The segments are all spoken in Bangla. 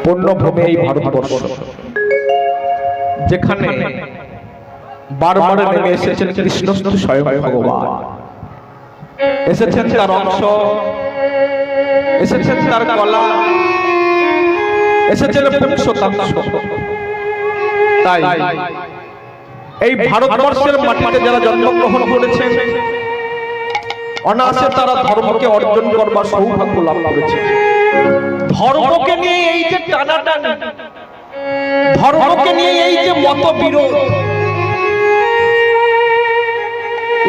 পূর্ণভূমি এই ভারতবর্ষ, যেখানে বারবার নেমে এসেছেন কৃষ্ণ স্বয়ং ভগবান। এসেছেন তার অংশ, এসেছেন তার গলা, এসেছেন পুংশতাংশ। তাই এই ভারতবর্ষের মাটিতে যারা জন্মগ্রহণ করেছেন, অনায়াসে তারা ধর্মকে অর্জন করবার সৌভাগ্য লাভ করেছে। ধর্মকে নিয়ে এই যে টানাটানি, ধর্মকে নিয়ে এই যে মতবিরোধ,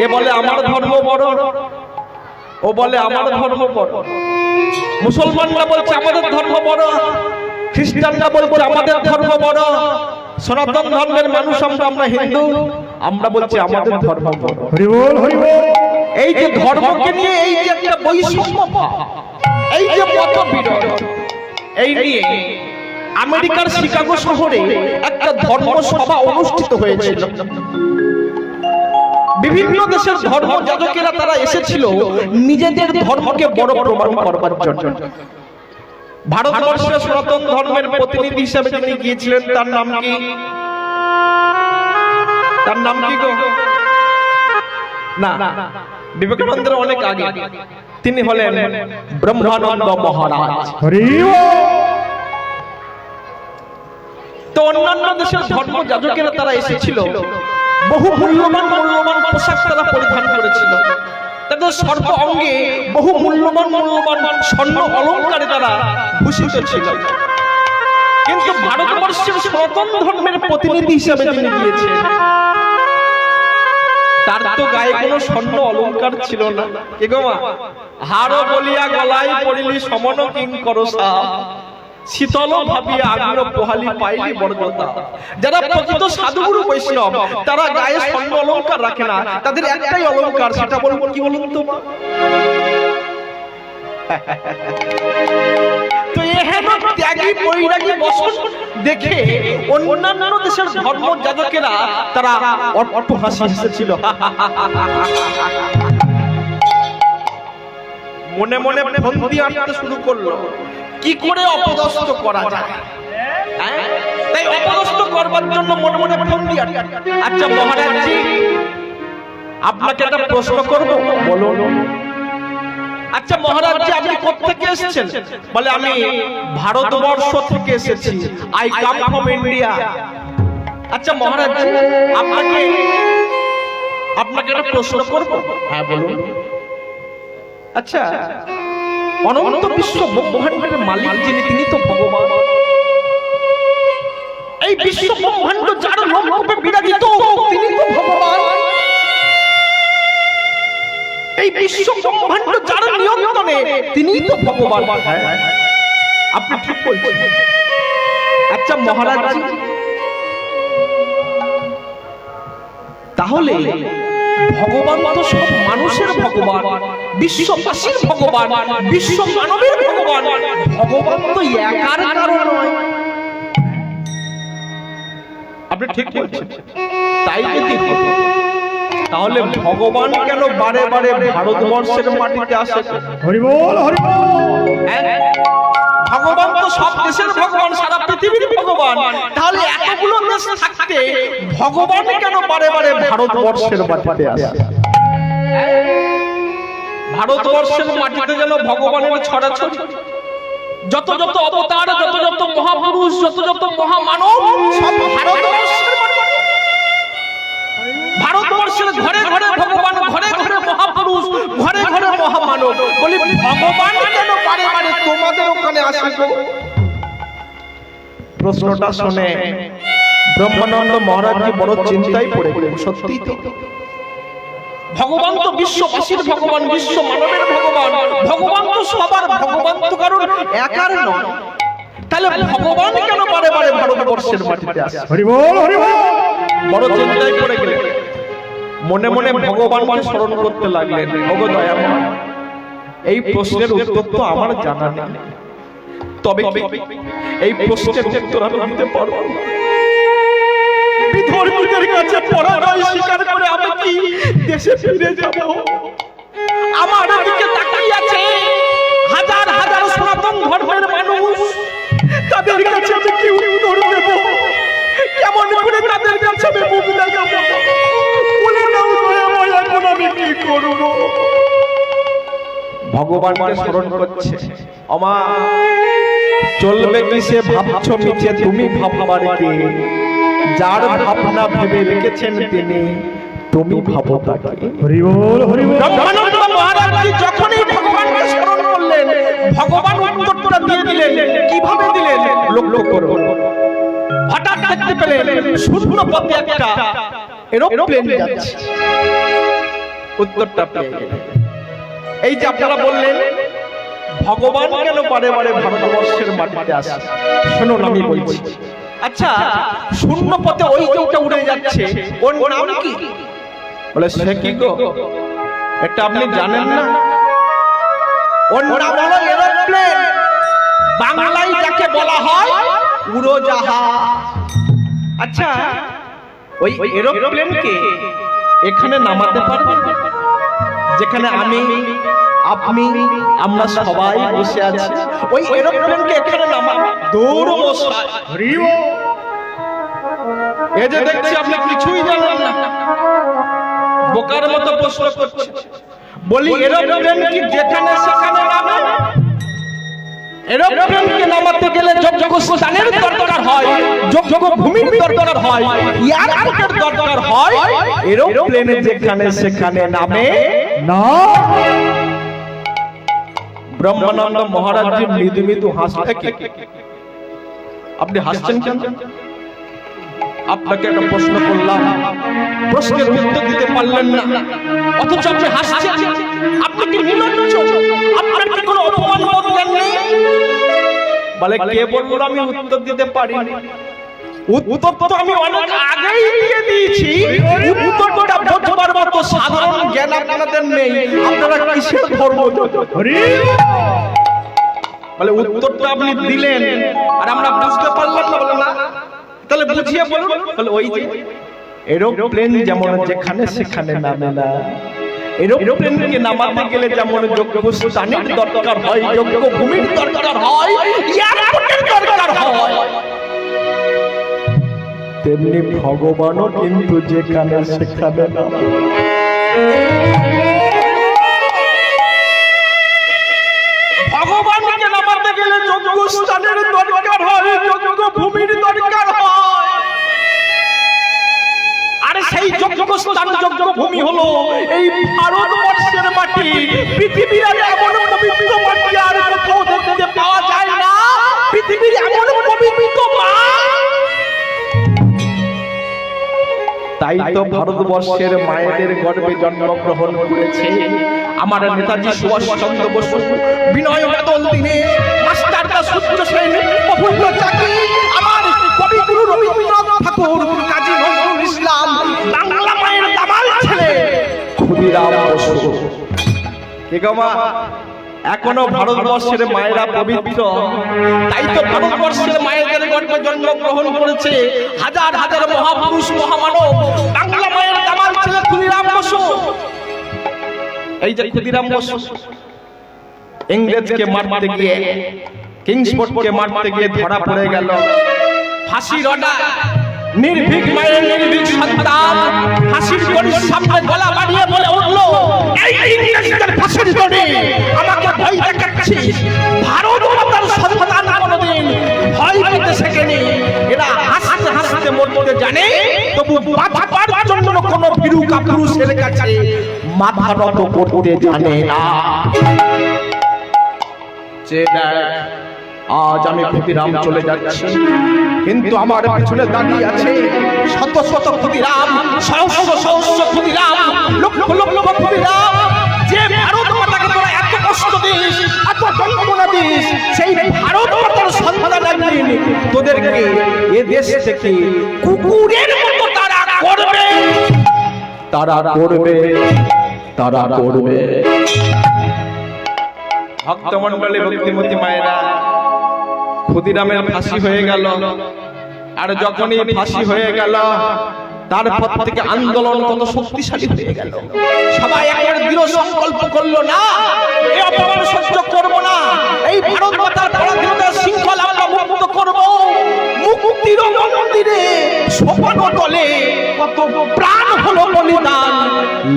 এ বলে আমার ধর্ম বড়, ও বলে আমার ধর্ম বড়, মুসলমানরা বলছে আমাদের ধর্ম বড়, খ্রিস্টানরা বলছে আমাদের ধর্ম বড়, সনাতন ধর্মের মানুষ আমরা হিন্দু, আমরা বলছি আমাদের ধর্ম বড়। হরি বল, হরি বল। এই যে ধর্মকে নিয়ে এই যে একটা বৈষম্য ভাব, এই যে মতবিরোধ, এই নিয়ে আমেরিকার শিকাগো শহরে একটা ধর্ম সভা অনুষ্ঠিত হয়েছিল। বিভিন্ন দেশের ধর্ম যাজকেরা তারা এসেছিল নিজেদের ধর্মকে বড় প্রমাণ করবার জন্য। ভারতবর্ষের সনাতন ধর্মের প্রতিনিধি হিসেবে যিনি গিয়েছিলেন তার নাম কি? তার নাম কি গো? না, বিবেকানন্দের অনেক আগে। তিনি হলেন ব্রহ্মানন্দ মহারাজ। তো অন্যান্য দেশের ধর্ম যাজকেরা তারা এসেছিল, বহু মূল্যবান পোশাক তারা পরিধান করেছিল, তাদের সর্ব অঙ্গে বহু মূল্যবান স্বর্ণ অলঙ্কারে তারা ভূষিত ছিল। কিন্তু ভারতবর্ষের সনাতন ধর্মের প্রতিনিধি হিসেবে যিনি গিয়েছেন, তার তো গায়ে কোনো স্বর্ণ অলঙ্কার ছিল না। কে গো মা? হাড় বলিয়া গলায় পড়িলি সমন কিঙ্কর সাপ, শীতল ভাবিয়া আগ্রহ পোহালি পাইলি বর্গতা। যারা প্রকৃত সাধুগুরু বৈষ্ণব, তারা গায়ে স্বর্ণ অলঙ্কার রাখে না, তাদের একটাই অলঙ্কার, সেটা বলবো কি বলুন তো? তো এহেন ত্যাগী বৈরাগী বসন দেখে অন্যান্য দেশের ধর্ম যাজকেরা তারা অট্ট হাসি হেসেছিল। মনে মনে ফন্দি আনতে শুরু করলো, কি করে অপদস্থ করা যায়। তাই অপদস্থ করবার জন্য মনে মনে ফন্দি আনতে। আচ্ছা মহারাজজি, আপনাকে একটা প্রশ্ন করব, বলুন। আচ্ছা মহারাজজি, আপনি কোথা থেকে এসেছেন? বলে আমি ভারতবর্ষ থেকে এসেছি, আই কাম ফ্রম ইন্ডিয়া। আচ্ছা মহারাজজি, আপনাকে একটা প্রশ্ন করব। হ্যাঁ বলুন। আচ্ছা, অনন্ত বিশ্ব ব্রহ্মাণ্ডের মালিক যিনি, তিনি তো ভগবান। এই বিশ্ব ব্রহ্মাণ্ড যার লোকরূপে বিরাজিত, তিনি তো ভগবান। এই বিশ্ব ব্রহ্মাণ্ড যার নিয়ন্ত্রণে, তিনি তো ভগবান। আপনি ঠিক বলছেন। আচ্ছা মহারাজ, তাহলে ভগবান তো সব মানুষের ভগবান, বিশ্ববাসীর ভগবান, বিশ্ব মানবের ভগবান। ভগবান তো একার কারণ নয়। আপনি ঠিক বলছেন। তাই যদি হয়, তাহলে ভগবান কেন বারে বারে ভারতবর্ষের মাটিতে আসে? হরি বল, হরি বল। ভগবান তো সব দেশের ভগবান, সারা পৃথিবীর ভগবান। তাহলে এতগুলো দেশ থাকতে ভগবান কেন বারে বারে ভারতবর্ষের মাটিতে আসে? ভারতবর্ষের মাটিতে যেন ভগবানের ছড়াছড়ি, যত যত অবতার, যত যত মহাপুরুষ, যত যত মহামানব, সব ভারতবর্ষের মাটিতে। ভারতবর্ষের ঘরে ঘরে ভগবান, ঘরে ঘরে মহাপুরুষ, ঘরে ঘরে মহামানব। বলি ভগবান কেন বারে বারে তোমাদের ওখানে আসে? প্রশ্নটা শুনে ব্রহ্মানন্দ মহারাজজি বড় চিন্তায় পড়ে গেলেন। সত্যি তো, ভগবান তো বিশ্ববাসীর ভগবান, বিশ্ব মানবের ভগবান। ভগবান তো সবার ভগবান, তো কারণ একার নয়। তাহলে ভগবান কেন বারে বারে ভারতবর্ষের মাটিতে আসে? হরি বল, হরি বল। বড় চিন্তায় পড়ে গেলেন। মনে মনে ভগবানকে স্মরণ করতে লাগলেন। ভগবান দয়াময়, এই প্রশ্নের উত্তর তো আমার জানা নেই, তবে এই প্রশ্নের উত্তর আমি দিতে পারবো না। বিধর্মীদের কাছে পরাজয় স্বীকার করে আমি কি দেশে ফিরে যাব? আমার দিকে তাকিয়ে আছে হাজার হাজার সনাতন ধর্মের মানুষ, তাদের ভগবানকে স্মরণ করছে। আমা চলবে কি সে ভাবছ মিছে তুমি ভাববার কে, যার ভাবনা ভেবে রেখেছেন তিনি তুমি ভাবো তাকে। হরি বল হরি বল। ব্রহ্মানন্দ মহারাজ যখনই ভগবানকে স্মরণ করলেন ভগবান উত্তরটা দিয়ে দিলেন। কিভাবে দিলেন লক্ষ্য করো। হঠাৎ দেখতে পেলেন শূন্য পথে একটা এরোপ্লেন যাচ্ছে। উত্তরটা পেয়ে গেলেন। এই যে আপনারা বললেন ভগবান কেন বারে বারে ভারতবর্ষের মাটিতে আসে, শুনুন আমি বলছি। আচ্ছা শূন্য পথে ওই যে ওটা উড়ে যাচ্ছে ওর নাম কি? বলে সে কি গো, এটা আপনি জানেন না? ওর নাম হলো এরোপ্লেন। বাংলায় যাকে বলা হয় উড়োজাহাজ। আচ্ছা ওই এরোপ্লেনকে এখানে নামাতে পারবেন? যেখানে আমি আপনি আমরা সবাই বসে আছি, ওই এরোপ্লেনকে এখানে নামাবো? দৌড় মশাই। এই যে দেখছি আপনি কিছুই জানেন না, বোকার মতো প্রশ্ন করছে। বলি এরোপ্লেন কি যেখানে সেখানে নামে? এরোপ্লেনকে নামাতে গেলে যোগ্য স্থানের দরকার হয়, যোগ্য ভূমির দরকার হয়, এয়ারপোর্টের দরকার হয়। এরোপ্লেন যেখানে সেখানে নামে না। ব্রহ্মানন্দ মহারাজ জি মৃদু মৃদু হাসতে কি? আপনি হাসছেন কেন? আপনাকে একটা প্রশ্ন করলাম, প্রশ্নের উত্তর দিতে পারলেন না, অথচ আপনি হাসছেন। আপনি কি নির্লজ্জ? আপনার কি কোনো অপমান বোধ নেই? বলে কে বলল আমি উত্তর দিতে পারিনি? উত্তর তো আমি অনেক আগেই দিয়ে দিয়েছি। উত্তরটা বোঝবার মতো সাধারণ জ্ঞান আপনাদের নেই। আপনারা কিসের ধর্ম? বলে উত্তরটা আপনি দিলেন আর আমরা বুঝতে পারলাম না। বলে না, তাহলে বুঝিয়ে বলুন। বলে ওই যে এরোপ্লেন যেমন যেখানে সেখানে নামে না, এরোপ্লেনকে নামাতে গেলে যেমন যোগ্য স্থানের দরকার হয়, যোগ্য ভূমির দরকার হয়, এয়ারপোর্টের দরকার হয়, তেমনি ভগবানও কিন্তু যেখানে সেখানে নামে। ভগবানকে নামাতে গেলে যোগ্য স্থানের দরকার হয়, যোগ্য ভূমির দরকার হয়। আর সেই যোগ্য স্থান যোগ্য ভূমি হলো এই ভারতবর্ষের মাটি। পৃথিবীর এমন পবিত্র মাটি আর কোথাও দেখতে পাওয়া যায় না। পৃথিবীর এমন পবিত্র মা। তাই তো ভারতবর্ষের মায়েদের গর্ভে জন্মগ্রহণ করেছে আমার নেতাজি সুভাষচন্দ্র বসু, বিনয় বাদল দীনেশ, মাস্টারদা সূর্য সেন, প্রফুল্ল চাকি, আমার কবিগুরু রবীন্দ্রনাথ ঠাকুর, কাজী নজরুল ইসলাম, বাংলা মায়ের দামাল ছেলে ক্ষুদিরাম বসু। কে গো মা, এখনো ভারতবর্ষের মায়েরা পবিত্র। তাই তো ভারতবর্ষের মায়েদের গর্ভে জন্মগ্রহণ করেছে হাজার হাজার মহাপুরুষ মহামানব, বাংলা মায়ের দামাল ছেলে ক্ষুদিরাম বসু। এই যে ক্ষুদিরাম বসু ইংরেজকে মারতে গিয়ে, কিংসফোর্ডকে মারতে গিয়ে ধরা পড়ে গেল। ফাঁসির অর্ডার, নির্ভীক মায়ের নির্ভীক সন্তান ফাঁসির দড়ির সামনে গলা বাড়িয়ে বলে উঠল, এই ইংরেজদের ফাঁসির দড়ি আমাকে ভয় দেখাচ্ছিস? ভারত মাতার সন্তান কোনদিন ভয় পেতে শেখেনি। এরা হাসতে হাসতে মরতে জানে, তবু বাঁচবার জন্য কোন ভীরু কাপুরুষের কাছে মাথা নত করতে জানে না। আজ আমি ক্ষুদিরাম চলে যাচ্ছি, কিন্তু আমার পিছনে দাঁড়িয়ে আছে শত শত ক্ষুদিরাম, সহস্র সহস্র ক্ষুদিরাম, লক্ষ লক্ষ ক্ষুদিরাম। যে ভারত মাতাকে তোরা এত কষ্ট দিস, এত যন্ত্রণা দিস, সেই ভারত মাতার সন্তান একদিন তোদেরকে এ দেশ থেকে কুকুরের মতো তারা করবে, তারা করবে, তারা করবে। ভক্তমণ্ডলী, ভক্তিমতী মায়েরা, ক্ষুদিরামের ফাঁসি হয়ে গেল। আর যখনই ফাঁসি হয়ে গেল তারপর থেকে আন্দোলন কত শক্তিশালী হয়ে গেল। সবাই একবার দৃঢ় সংকল্প করলো, না এই অপমান সহ্য করব না, এই ভারত মাতার পরাধীনতার শৃঙ্খলা আমরা মুক্ত করব। মুক্তির মন্দিরে সোপানো তলে কত প্রাণ হলো বলিদান,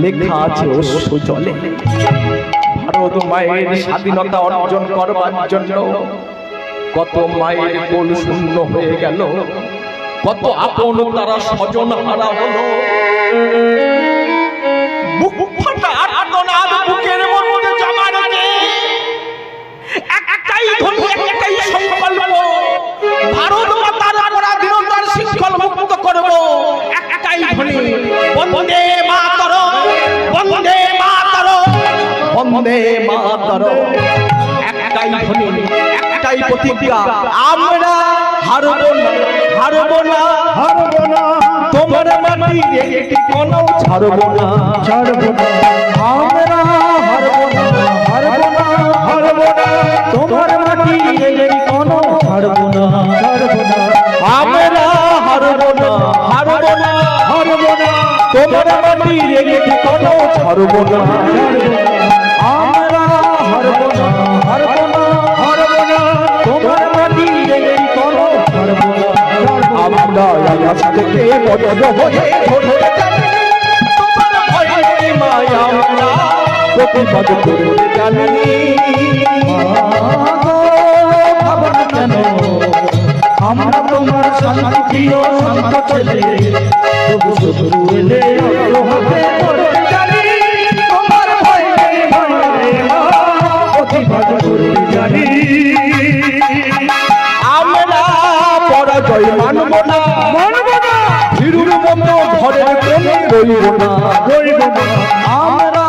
লেখা আছে অশ্রু জলে। ভারত মায়ের স্বাধীনতা অর্জন করবার জন্য কত মায়ের কোল শূন্য হয়ে গেল, কত আপন তারা স্বজন হারা হলো। বুক ফাটা আর্তনাদ বুকের মধ্যে জমা রেখে একটাই ধ্বনি, একটাই সংকল্প, ভারত মাতার পরাধীনতার শিকল মুক্ত করব। একটাই ধ্বনি, বন্দে মাতরম, বন্দে মাতরম, বন্দে মাতরম। একটাই ধ্বনি, একটাই প্রতিজ্ঞা, আমরা হারব না, হারব না, হারব না, তোমার মাটির একটি কোণও ছাড়ব না, ছাড়ব না। আমরা হারব না, হারব না, হারব না, তোমার মাটির একটি কোণও ছাড়ব না, ছাড়ব না। আমরা হারব না, হারব না, হারব না, তোমার মাটির একটি কোণও ছাড়ব না, ছাড়ব না। আমরা হারব না, হারব না, হারব না, তোমার মাটির একটি কোণও ছাড়ব না। আমরা আকাশ থেকে বজ্র হয়ে ঝরে যাবে, তোমার ভয়ে মায়া আমরা প্রতিবাদ করে জানি। ভাবনা কেন আমরা তোমার শান্তি প্রিয় শান্ত ছেলে, তবু শত্রু এলে অগ্রহাতে করে জানি। তোমার ভয়ে প্রতিবাদ করে জানি। আমরা পরাজয় মানব না, মানব না, ভীরুর মতো ঘরের কোণে রইব না, রইব না। আমরা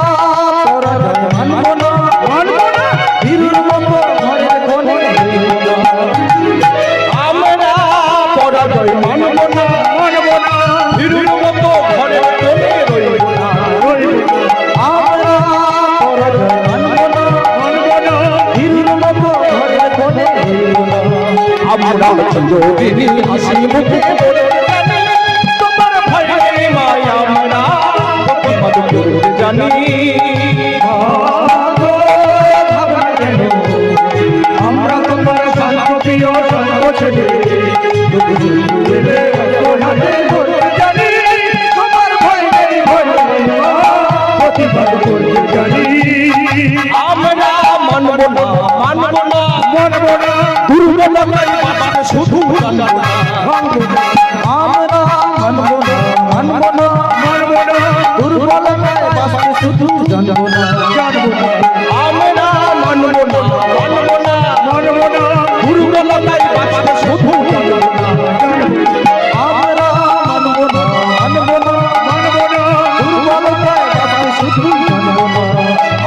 পরাজয় মানব না, মানব না, ভীরুর মতো ঘরের কোণে রইব না। আমরা পরাজয় মানব না, মানব না, ভীরুর মতো ঘরের কোণে রইব না, রইব না। আমরা পরাজয় মানব না, মানব না, ভীরুর মতো ঘরের কোণে রইব না। আমরা চিরদিনই হাসি মুখে বলে জানি, তোমার ভয়ে মায়া আমরা প্রতিবাদ করতে জানি। আমরা তোমার শান্ত প্রিয় শান্ত ছেলে, তবু শত্রু এলে অগ্রহাতে করতে জানি। তোমার ভয়ে প্রতিবাদ করতে জানি। আমরা মানব না, মানব না, মানব না, দুর্বলতায় বাঁচতে শুধু জানব না, জানব না। আমরা মানব না, মানব না, মানব না, দুর্বলতায় বাঁচতে শুধু জানব না, জানব না। আমরা মানব না, মানব না, মানব না, দুর্বলতায় বাঁচতে শুধু জানব না, জানব না। আমরা মানব না, মানব না, মানব না, দুর্বলতায় বাঁচতে শুধু জানব না।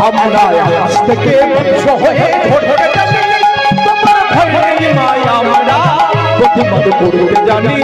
আমরা আকাশ থেকে বজ্র হয়ে ঝরে যাবে, তোমার ভয়ে মায়া আমরা প্রতিবাদ করতে জানি।